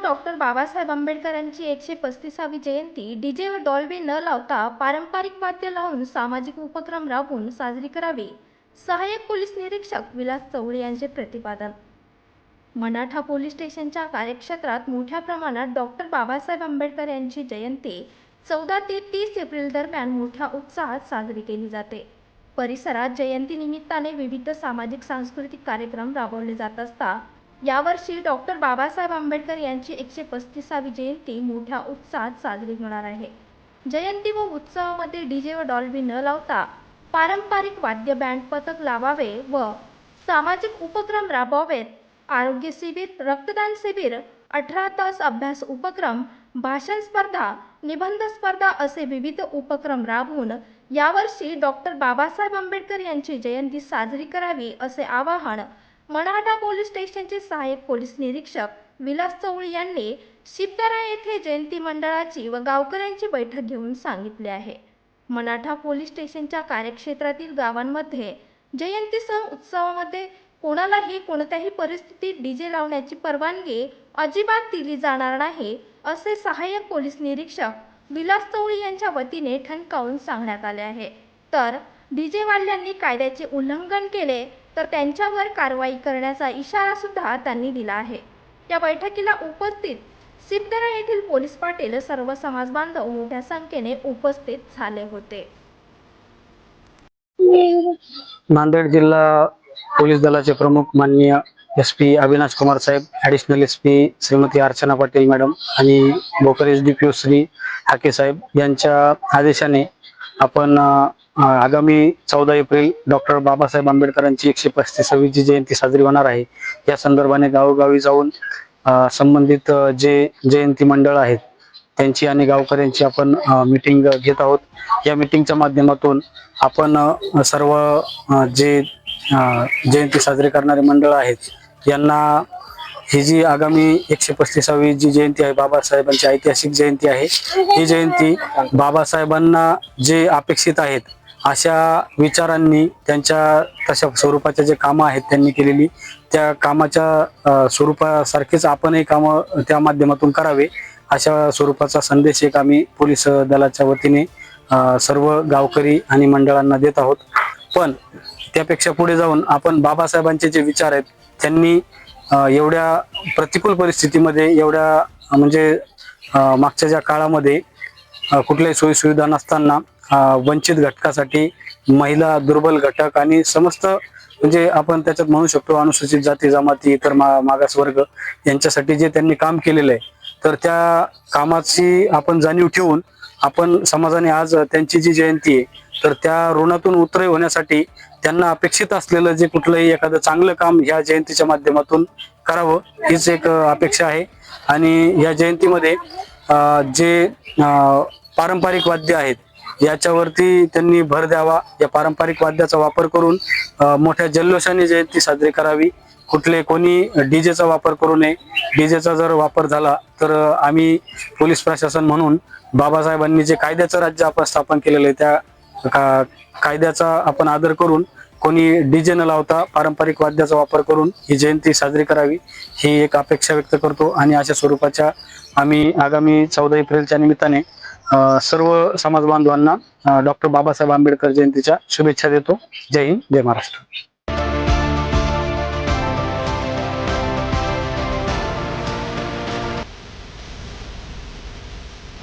Doctor Babasaheb आंबेडकरांची 135वी जयंती DJ व Dolby न लावता पारंपरिक वाद्य लावून सामाजिक उपक्रम राबवून साजरी करावी. सहाय्यक पोलीस निरीक्षक विलास चौळे यांचे प्रतिपादन. मनाठा पोलीस स्टेशनच्या कार्यक्षेत्रात मोठ्या प्रमाणात डॉक्टर बाबासाहेब आंबेडकर यांची जयंती 14 ते 30 एप्रिल दरम्यान मोठ्या उत्साहात साजरी केली जाते. परिसरात जयंतीनिमित्ताने विविध सामाजिक सांस्कृतिक कार्यक्रम राबवले जात असता यावर्षी डॉक्टर बाबासाहेब आंबेडकर यांची 135वी जयंती मोठ्या उत्साहात साजरी होणार आहे. जयंती व उत्सवामध्ये डीजे व डॉल्बी न लावता पारंपरिक वाद्य बँड पथक लावावे व सामाजिक उपक्रम राबवावेत. आरोग्य शिबिर, रक्तदान शिबिर, 18 तास अभ्यास उपक्रम, भाषण स्पर्धा, निबंध स्पर्धा असे विविध उपक्रम राबवून यावर्षी डॉक्टर बाबासाहेब आंबेडकर यांची जयंती साजरी करावी असे आवाहन मनाठा पोलीस स्टेशनचे सहाय्यक पोलीस निरीक्षक विलास चौळे यांनी शिपदरा येथे जयंती मंडळाची व गावकऱ्यांची बैठक घेऊन सांगितले आहे. मनाठा पोलीस स्टेशनच्या कार्यक्षेत्रातील गावांमध्ये जयंती सण उत्सवामध्ये कोणालाही कोणत्याही परिस्थितीत डीजे लावण्याची परवानगी अजिबात दिली जाणार नाही असे सहाय्यक पोलीस निरीक्षक विलास चौळे यांच्या वतीने ठणकावून सांगण्यात आले आहे. तर डीजेवाल्यांनी कायद्याचे उल्लंघन केले तर त्यांच्यावर कारवाई करण्याचा इशारा सुद्धा त्यांनी दिला आहे. या बैठकीला उपस्थित शिपदरा येथील पोलीस पाटील, सर्व समाज बांधव मोठ्या संख्येने उपस्थित झाले होते. नांदेड जिल्हा पोलीस दलाचे प्रमुख माननीय SP अविनाश कुमार साहेब, additional SP Shrimati Archana Patil madam आणि भोकर SDPO श्री हाके साहेब यांच्या आदेशाने आपण आगामी 14 एप्रिल डॉक्टर बाबासाहेब आंबेडकरांची 135वी जयंती साजरी होणार आहे. या संदर्भाने गावोगावी जाऊन संबंधित जे जयंती मंडळ आहेत त्यांची आणि गावकऱ्यांची आपण मीटिंग घेत आहोत. या मीटिंगच्या माध्यमातून आपण सर्व जे जयंती साजरी करणारे मंडळ आहेत यांना ही जी आगामी 135वी जी जयंती आहे, बाबासाहेबांची ऐतिहासिक जयंती आहे, ही जयंती बाबासाहेबांना जे अपेक्षित आहेत अशा विचारांनी त्यांच्या तशा स्वरूपाच्या जे कामं आहेत त्यांनी केलेली त्या कामाच्या स्वरूपासारखेच आपणही कामं त्या माध्यमातून करावे अशा स्वरूपाचा संदेश एक आम्ही पोलीस दलाच्या वतीने सर्व गावकरी आणि मंडळांना देत आहोत. पण त्यापेक्षा पुढे जाऊन आपण बाबासाहेबांचे जे विचार आहेत त्यांनी एवढ्या प्रतिकूल परिस्थितीमध्ये एवढ्या म्हणजे मागच्या ज्या काळामध्ये कुठल्याही सोयीसुविधा नसताना वंचित घटकासाठी, महिला, दुर्बल घटक आणि समस्त म्हणजे आपण त्याच्यात म्हणू शकतो अनुसूचित जाती जमाती, इतर मागासवर्ग यांच्यासाठी जे त्यांनी काम केलेलं आहे तर त्या कामाची आपण जाणीव ठेवून आपण समाजाने आज त्यांची जी जयंती आहे तर त्या ऋणातून उतरे होण्यासाठी त्यांना अपेक्षित असलेलं जे कुठलंही एखादं चांगलं काम ह्या जयंतीच्या माध्यमातून करावं हीच एक अपेक्षा आहे. आणि या जयंतीमध्ये जे पारंपरिक वाद्य आहेत याच्यावरती त्यांनी भर द्यावा. या पारंपरिक वाद्याचा वापर करून मोठ्या जल्लोषाने जयंती साजरी करावी. कोणी डीजेचा वापर करू नये. डीजेचा जर वापर झाला तर आम्ही पोलीस प्रशासन म्हणून बाबासाहेबांनी जे कायद्याचं राज्य आपण स्थापन केलेलं आहे त्या कायद्याचा आपण आदर करून कोणी डीजे न लावता पारंपरिक वाद्याचा वापर करून ही जयंती साजरी करावी ही एक अपेक्षा व्यक्त करतो. आणि अशा स्वरूपाच्या आम्ही आगामी 14 एप्रिलच्या निमित्ताने सर्व समाज बांधवांना डॉक्टर बाबासाहेब आंबेडकर जयंतीच्या शुभेच्छा देतो. जय हिंद, जय महाराष्ट्र.